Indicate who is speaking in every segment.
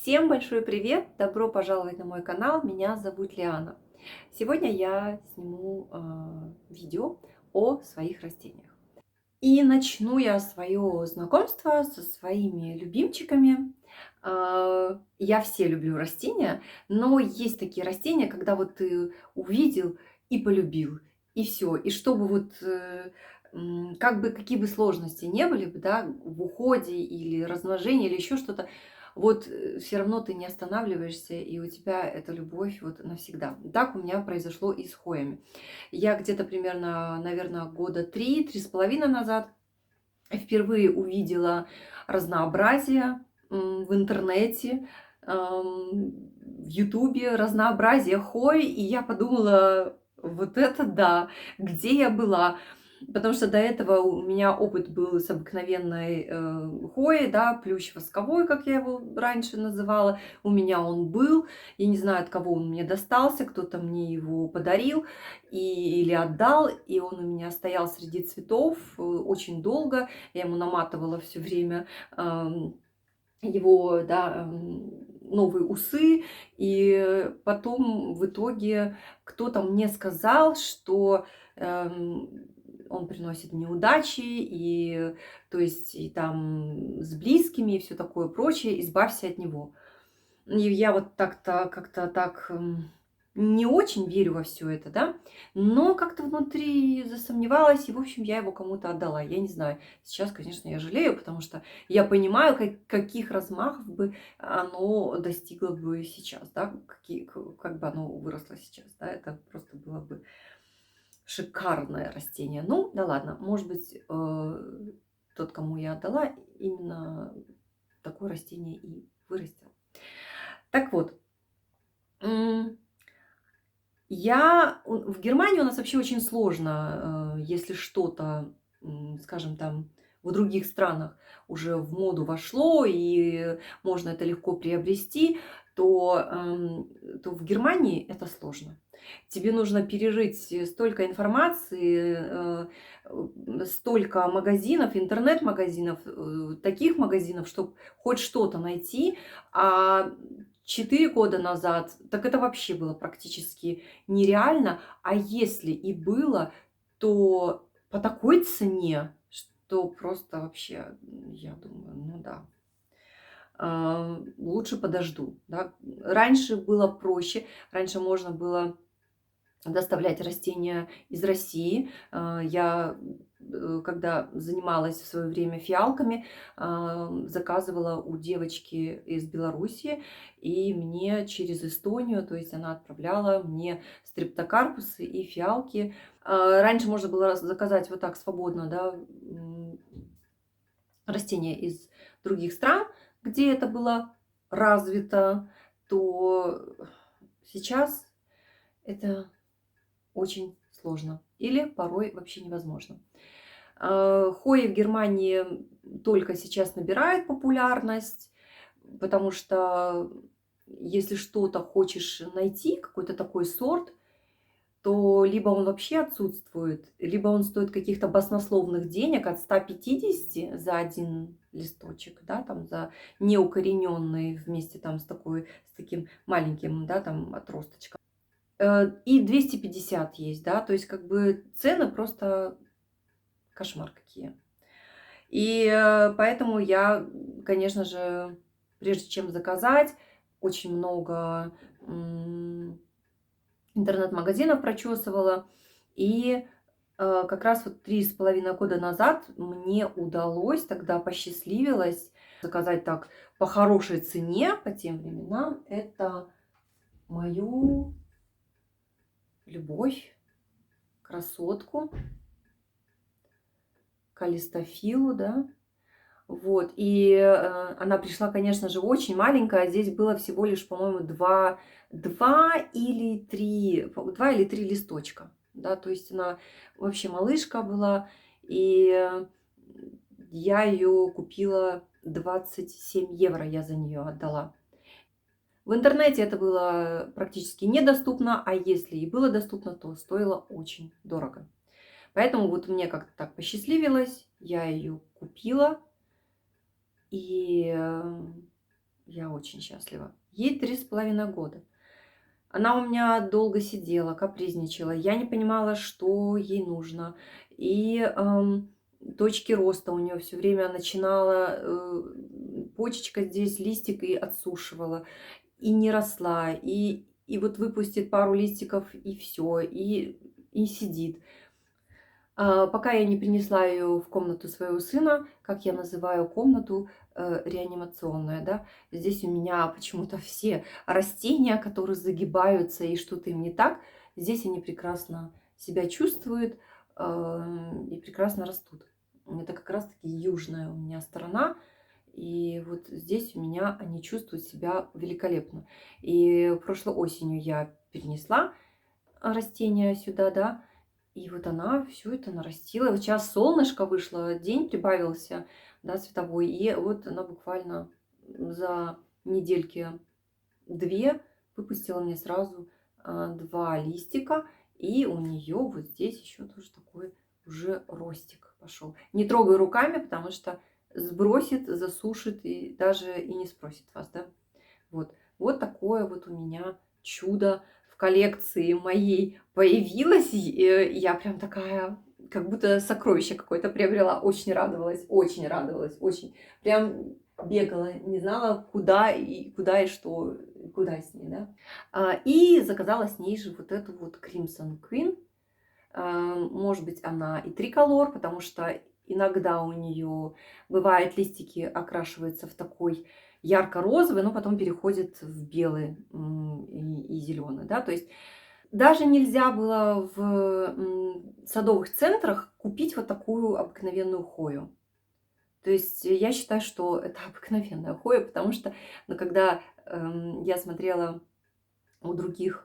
Speaker 1: Всем большой привет! Добро пожаловать на мой канал. Меня зовут Лиана. Сегодня я сниму видео о своих растениях. И начну я свое знакомство со своими любимчиками. Я все люблю растения, но есть такие растения, когда вот ты увидел и полюбил, и все. И чтобы как бы какие бы сложности не были бы, да, в уходе или размножении или еще что-то, вот все равно ты не останавливаешься, и у тебя эта любовь вот навсегда. Так у меня произошло и с хвоями. Я где-то примерно, наверное, года 3-3,5 назад впервые увидела разнообразие в интернете, в Ютубе, разнообразие хвой, и я подумала, вот это да, где я была? Потому что до этого у меня опыт был с обыкновенной хвоей, да, плющ восковой, как я его раньше называла. У меня он был, я не знаю, от кого он мне достался, кто-то мне его подарил или отдал, и он у меня стоял среди цветов очень долго. Я ему наматывала все время его, да, новые усы. И потом в итоге кто-то мне сказал, что он приносит неудачи, и то есть и там с близкими, и все такое прочее, избавься от него. И я вот так-то как-то так не очень верю во все это, да, но как-то внутри засомневалась, и, в общем, я его кому-то отдала. Я не знаю, сейчас, конечно, я жалею, потому что я понимаю, каких размахов бы оно достигло бы сейчас, да, как бы оно выросло сейчас, да, это просто было бы шикарное растение. Ну, да ладно, может быть, тот, кому я отдала, именно такое растение и вырастил. Так вот, в Германии у нас вообще очень сложно, если что-то, скажем, там в других странах уже в моду вошло и можно это легко приобрести, то в Германии это сложно. Тебе нужно пережить столько информации, столько магазинов, интернет-магазинов, таких магазинов, чтобы хоть что-то найти. А 4 года назад, так это вообще было практически нереально. А если и было, то по такой цене, что просто вообще, я думаю, ну да, лучше подожду. Да. Раньше было проще, раньше можно было доставлять растения из России. Я, когда занималась в свое время фиалками, заказывала у девочки из Белоруссии, и мне через Эстонию, то есть она отправляла мне стрептокарпусы и фиалки. Раньше можно было заказать вот так свободно, да, растения из других стран, где это было развито, то сейчас это очень сложно или порой вообще невозможно. Хвоя в Германии только сейчас набирает популярность, потому что если что-то хочешь найти, какой-то такой сорт, то либо он вообще отсутствует, либо он стоит каких-то баснословных денег от 150 за один листочек, да, там за неукорененный вместе там с таким маленьким, да, там отросточком. И 250 есть, да, то есть как бы цены просто кошмар какие. И поэтому я, конечно же, прежде чем заказать, очень много интернет-магазинов прочесывала. И как раз вот 3,5 года назад мне удалось, тогда посчастливилось заказать так по хорошей цене по тем временам. Это мою любовь, красотку, калистофилу, да. Вот, и она пришла, конечно же, очень маленькая. Здесь было всего лишь, по-моему, 2 или 3 листочка. Да, то есть она вообще малышка была. И я ее купила 27 евро, я за нее отдала. В интернете это было практически недоступно, а если и было доступно, то стоило очень дорого. Поэтому вот мне как-то так посчастливилось, я ее купила. И я очень счастлива. Ей 3,5 года. Она у меня долго сидела, капризничала. Я не понимала, что ей нужно. И точки роста у нее все время начинала, почечка здесь, листик и отсушивала, и не росла, и вот выпустит пару листиков, и все, и сидит. Пока я не принесла ее в комнату своего сына, как я называю комнату, реанимационная, да. Здесь у меня почему-то все растения, которые загибаются и что-то им не так, здесь они прекрасно себя чувствуют, и прекрасно растут. Это как раз-таки южная у меня сторона, и вот здесь у меня они чувствуют себя великолепно. И прошлой осенью я перенесла растения сюда, да, и вот она все это нарастила. Вот сейчас солнышко вышло, день прибавился, да, световой. И вот она буквально за недельки 2 выпустила мне сразу 2 листика. И у нее вот здесь еще тоже такой уже ростик пошел. Не трогай руками, потому что сбросит, засушит и даже и не спросит вас, да. Вот, вот такое вот у меня чудо в коллекции моей появилось. Я прям такая, как будто сокровище какое-то приобрела. Очень радовалась, очень радовалась, очень. Прям бегала, не знала, куда и что, куда с ней, да. И заказала с ней же вот эту вот Crimson Queen. Может быть, она и триколор, потому что иногда у нее бывает листики окрашиваются в такой ярко-розовый, но потом переходит в белый и зеленый, да, то есть даже нельзя было в садовых центрах купить вот такую обыкновенную хою. То есть я считаю, что это обыкновенная хоя, потому что, ну, когда я смотрела у других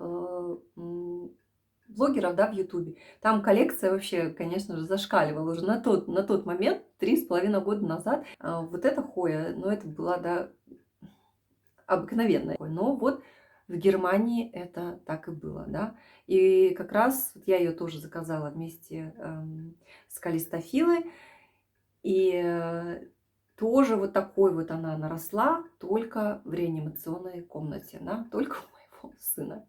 Speaker 1: блогеров, да, в Ютубе, там коллекция вообще, конечно же, зашкаливала уже на тот момент, 3,5 года назад. Вот эта хоя, ну, это была, да, обыкновенная. Но вот в Германии это так и было, да. И как раз вот я ее тоже заказала вместе с калистофилой. И тоже вот такой вот она наросла, только в реанимационной комнате, да, только у моего сына.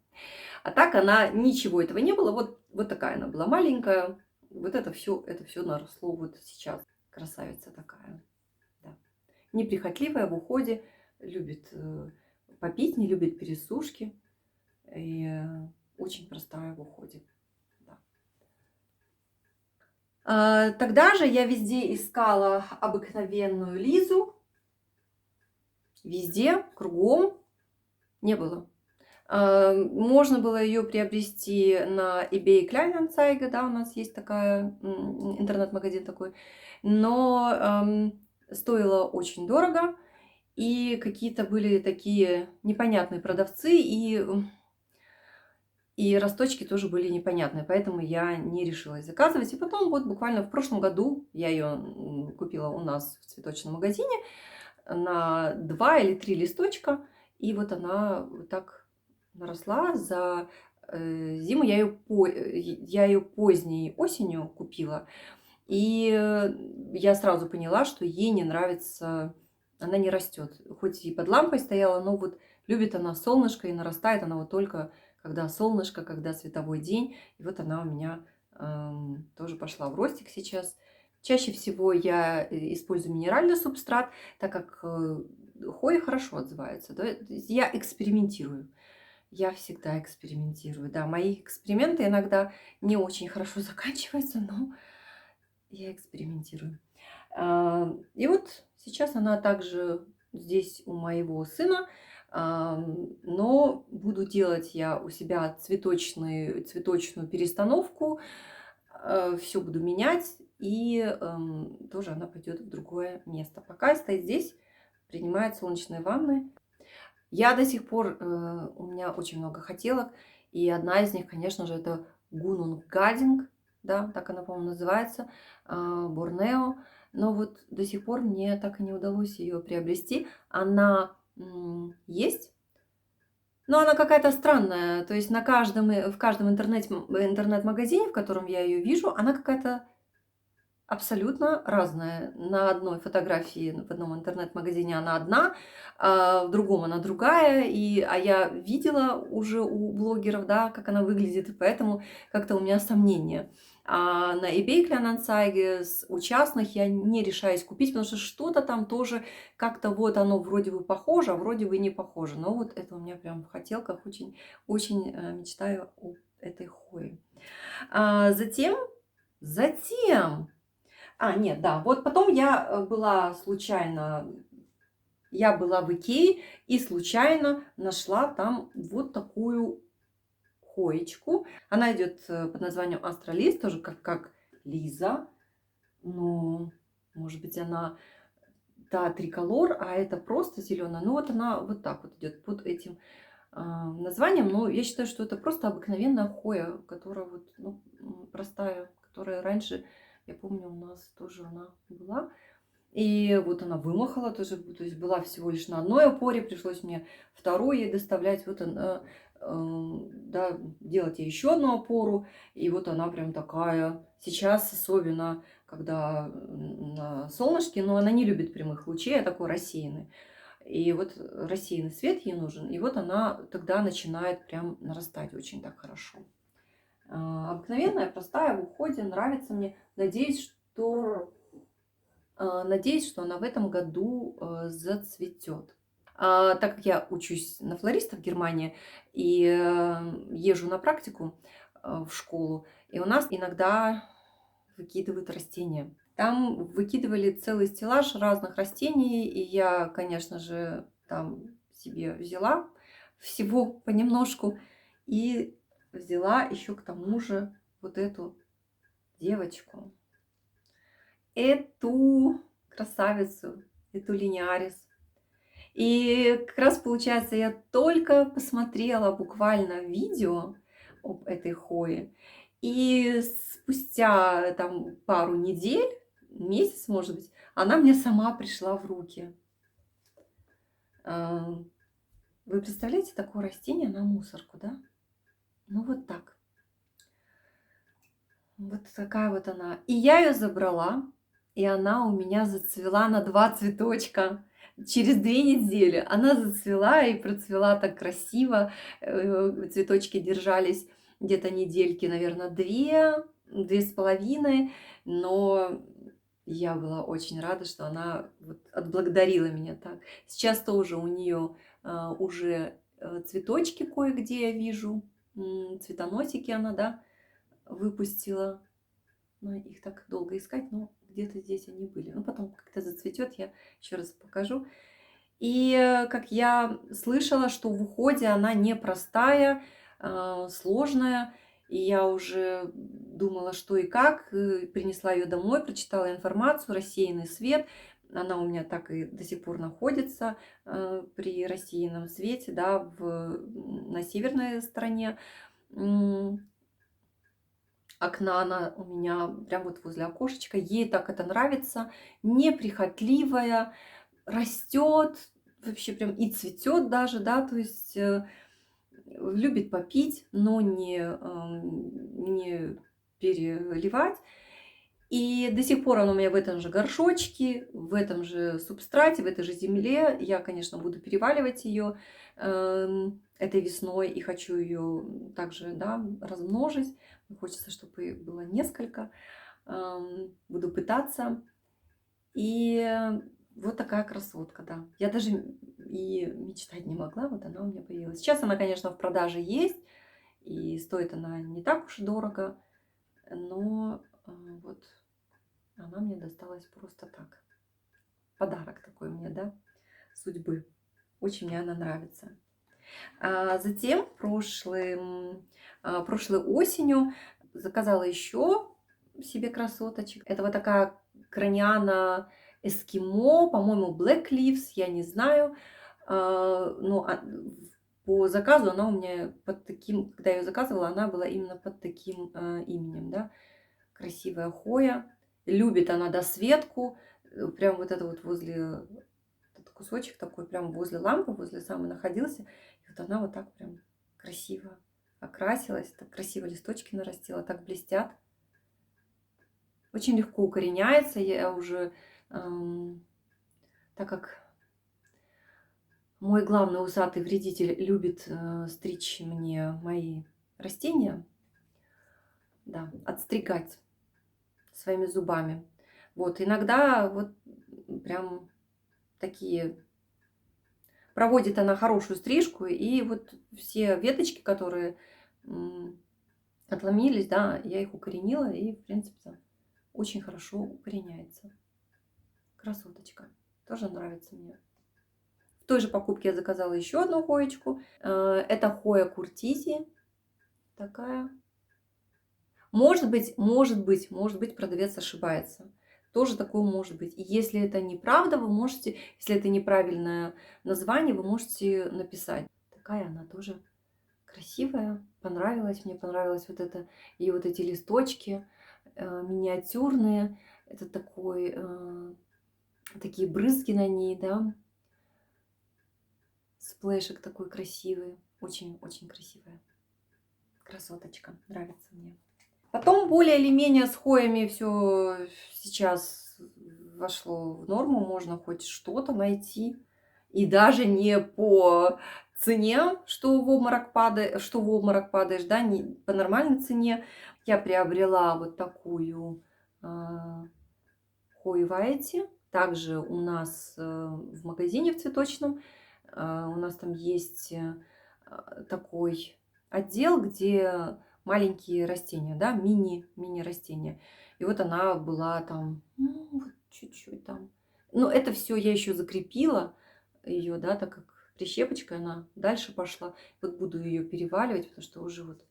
Speaker 1: А так она, ничего этого не было. Вот такая она была маленькая. Вот это все наросло вот сейчас. Красавица такая. Да. Неприхотливая в уходе, любит попить, не любит пересушки. И очень простая в уходе. Да. Тогда же я везде искала обыкновенную Лизу. Везде, кругом не было. Можно было ее приобрести на eBay Kleinanzeigen, да, у нас есть такая, интернет-магазин такой, но стоило очень дорого, и какие-то были такие непонятные продавцы, и росточки тоже были непонятные, поэтому я не решилась заказывать. И потом вот буквально в прошлом году я ее купила у нас в цветочном магазине на 2 или 3 листочка, и вот она вот так наросла за зиму. Я ее поздней осенью купила, и я сразу поняла, что ей не нравится, она не растет. Хоть и под лампой стояла, но вот любит она солнышко, и нарастает она вот только когда солнышко, когда световой день. И вот она у меня тоже пошла в ростик сейчас. Чаще всего я использую минеральный субстрат, так как хои хорошо отзываются. Да? Я экспериментирую. Я всегда экспериментирую. Да, мои эксперименты иногда не очень хорошо заканчиваются, но я экспериментирую. И вот сейчас она также здесь у моего сына, но буду делать я у себя цветочную перестановку, все буду менять, и тоже она пойдет в другое место. Пока стоит здесь, принимает солнечные ванны. Я до сих пор, у меня очень много хотелок, и одна из них, конечно же, это Гунунг Гадинг, да, так она, по-моему, называется, Борнео. Но вот до сих пор мне так и не удалось ее приобрести. Она есть, но она какая-то странная. То есть в каждом интернет-магазине, в котором я ее вижу, она какая-то абсолютно разная. На одной фотографии в одном интернет-магазине она одна, а в другом она другая. А я видела уже у блогеров, да, как она выглядит, и поэтому как-то у меня сомнения. А на eBay Kleinanzeigen у частных я не решаюсь купить, потому что что-то там тоже как-то вот оно вроде бы похоже, а вроде бы не похоже. Но вот это у меня прям в хотелках очень, очень мечтаю о этой хое. Затем нет, да, вот потом я была случайно, я была в Икее и случайно нашла там вот такую хоечку. Она идет под названием Астрализ, тоже как Лиза, но, может быть, она та триколор, а это просто зеленая. Ну вот она вот так вот идет под этим названием, но я считаю, что это просто обыкновенная хоя, которая вот, ну, простая, которая раньше, я помню, у нас тоже она была. И вот она вымахала тоже, то есть была всего лишь на одной опоре, пришлось мне вторую ей доставлять, вот она, да, делать ей еще одну опору, и вот она прям такая. Сейчас особенно, когда на солнышке, но она не любит прямых лучей, а такой рассеянный. И вот рассеянный свет ей нужен, и вот она тогда начинает прям нарастать очень так хорошо. Обыкновенная, простая, в уходе, нравится мне. Надеюсь, что она в этом году зацветет. Так как я учусь на флориста в Германии и езжу на практику в школу, и у нас иногда выкидывают растения. Там выкидывали целый стеллаж разных растений, и я, конечно же, там себе взяла всего понемножку и взяла еще к тому же вот эту девочку, эту красавицу, эту линиарис. И как раз получается, я только посмотрела буквально видео об этой хое, и спустя там пару недель, месяц, может быть, она мне сама пришла в руки. Вы представляете такое растение на мусорку, да? Ну вот так. Вот такая вот она. И я ее забрала, и она у меня зацвела на 2 цветочка. Через 2 недели она зацвела и процвела так красиво. Цветочки держались где-то недельки, наверное, 2, 2,5. Но я была очень рада, что она вот отблагодарила меня так. Сейчас тоже у нее уже цветочки кое-где я вижу. Цветоносики она, да, выпустила. Ну, их так долго искать, но где-то здесь они были. Ну, потом как-то зацветет, я еще раз покажу. И как я слышала, что в уходе она непростая, сложная. И я уже думала, что и как. Принесла ее домой, прочитала информацию, рассеянный свет. Она у меня так и до сих пор находится при рассеянном свете, да, на северной стороне окна, она у меня прям вот возле окошечка. Ей так это нравится, неприхотливая, растет, вообще прям и цветет даже, да, то есть любит попить, но не переливать. И до сих пор она у меня в этом же горшочке, в этом же субстрате, в этой же земле. Я, конечно, буду переваливать ее этой весной и хочу ее также, да, размножить. Хочется, чтобы их было несколько. Буду пытаться. И вот такая красотка, да. Я даже и мечтать не могла, вот она у меня появилась. Сейчас она, конечно, в продаже есть, и стоит она не так уж дорого, но вот она мне досталась просто так. Подарок такой мне, да, судьбы. Очень мне она нравится. Затем прошлой осенью заказала еще себе красоточек. Это вот такая краниана эскимо, по-моему, Black Leaves, я не знаю. Но по заказу она у меня под таким, когда я ее заказывала, она была именно под таким именем, да. Красивая хоя. Любит она досветку. Прям вот это вот возле, этот кусочек такой, прям возле лампы, возле самой находился. И вот она вот так прям красиво окрасилась, так красиво листочки нарастила, так блестят. очень легко укореняется. Я уже, так как мой главный усатый вредитель любит стричь мне мои растения, да, отстригать своими зубами. Вот, иногда вот прям такие проводит она хорошую стрижку, и вот все веточки, которые отломились, да, я их укоренила, и, в принципе, очень хорошо укореняется. Красоточка. Тоже нравится мне. В той же покупке я заказала еще одну хоечку. Это хоя куртизи. Такая. Может быть, продавец ошибается. Тоже такое может быть. И если это неправда, вы можете, если это неправильное название, вы можете написать. Такая она тоже красивая. Понравилась. Мне понравилось вот это. И вот эти листочки миниатюрные. Это такой, такие брызги на ней, да. Сплэшек такой красивый. Очень-очень красивая. Красоточка. Нравится мне. Потом более или менее с хоями все сейчас вошло в норму. Можно хоть что-то найти. И даже не по цене, что в обморок падаешь, да, не по нормальной цене. Я приобрела вот такую хою вайти. Также у нас в магазине в цветочном у нас там есть такой отдел, где маленькие растения, да, мини растения. И вот она была там, ну, вот чуть-чуть там. Но это все я еще закрепила ее, да, так как прищепочкой она дальше пошла. Вот буду ее переваливать, потому что уже вот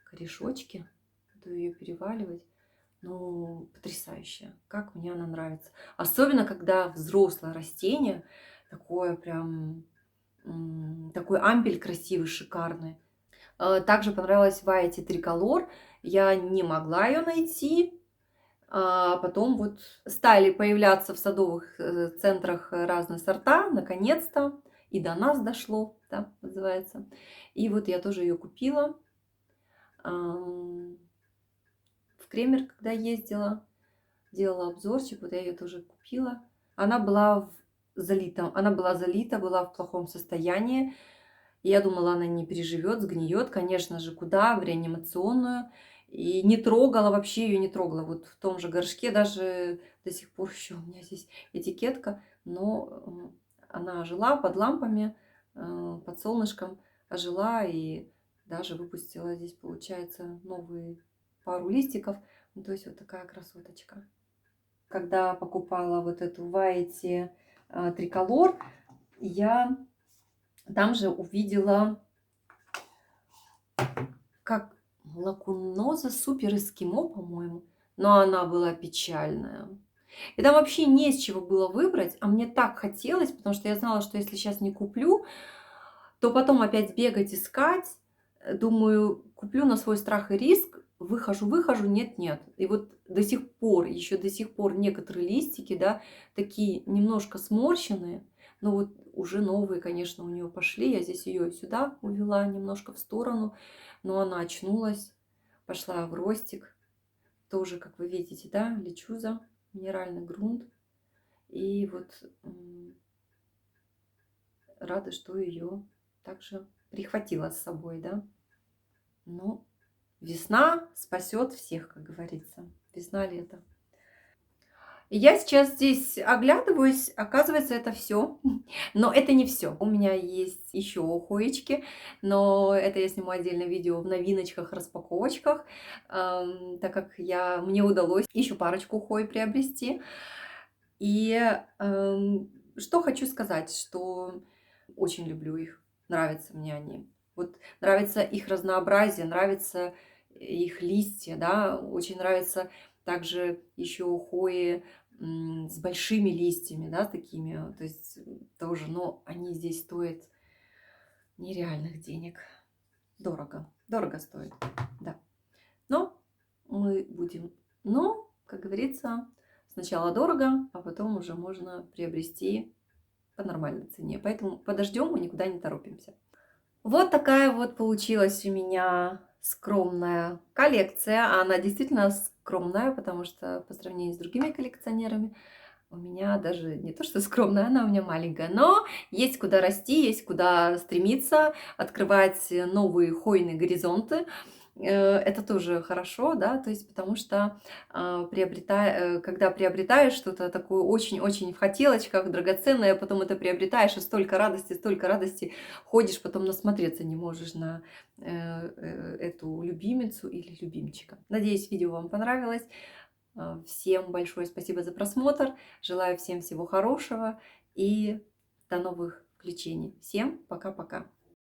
Speaker 1: корешочки. Буду ее переваливать. Ну, потрясающая. Как мне она нравится. Особенно, когда взрослое растение, такое прям, такой ампель красивый, шикарный. Также понравилась Вайти Триколор. Я не могла ее найти. А потом вот стали появляться в садовых центрах разные сорта. Наконец-то. И до нас дошло, да, называется. И вот я тоже ее купила. В Кремер, когда ездила, делала обзорчик, вот я ее тоже купила. Она была залита, была в плохом состоянии. Я думала, она не переживет, сгниет, конечно же, куда, в реанимационную. И не трогала, вообще ее не трогала. Вот в том же горшке даже до сих пор еще у меня здесь этикетка, но она жила под лампами, под солнышком, ожила и даже выпустила здесь, получается, новые пару листиков. Ну, то есть вот такая красоточка. Когда покупала вот эту Вайти Триколор, я там же увидела как лакуноза супер эскимо, по-моему, но она была печальная. И там вообще не с чего было выбрать, а мне так хотелось, потому что я знала, что если сейчас не куплю, то потом опять бегать, искать. Думаю, куплю на свой страх и риск, выхожу, нет. И вот еще до сих пор некоторые листики, да, такие немножко сморщенные, но вот уже новые, конечно, у нее пошли. Я здесь ее сюда увела немножко в сторону, но она очнулась, пошла в ростик. Тоже, как вы видите, да, лечуза, минеральный грунт. И вот рада, что ее также прихватила с собой, да. Ну, весна спасет всех, как говорится. Весна-лето. И я сейчас здесь оглядываюсь, оказывается, это все. Но это не все. У меня есть еще хоечки, но это я сниму отдельное видео в новиночках, распаковочках, так как мне удалось еще парочку хой приобрести. И что хочу сказать, что очень люблю их, нравятся мне они. Вот нравится их разнообразие, нравятся их листья, да, очень нравится также еще хои с большими листьями, да, такими, то есть тоже, но они здесь стоят нереальных денег, дорого стоит, да. Но как говорится, сначала дорого, а потом уже можно приобрести по нормальной цене. Поэтому подождем, мы никуда не торопимся. Вот такая вот получилась у меня скромная коллекция. А она действительно скромная, потому что по сравнению с другими коллекционерами у меня даже не то, что скромная, она у меня маленькая. Но есть куда расти, есть куда стремиться, открывать новые хвойные горизонты. Это тоже хорошо, да, то есть потому что когда приобретаешь что-то такое очень-очень в хотелочках, драгоценное, а потом это приобретаешь, и столько радости, ходишь, потом насмотреться не можешь на эту любимицу или любимчика. Надеюсь, видео вам понравилось. Всем большое спасибо за просмотр. Желаю всем всего хорошего и до новых включений. Всем пока-пока.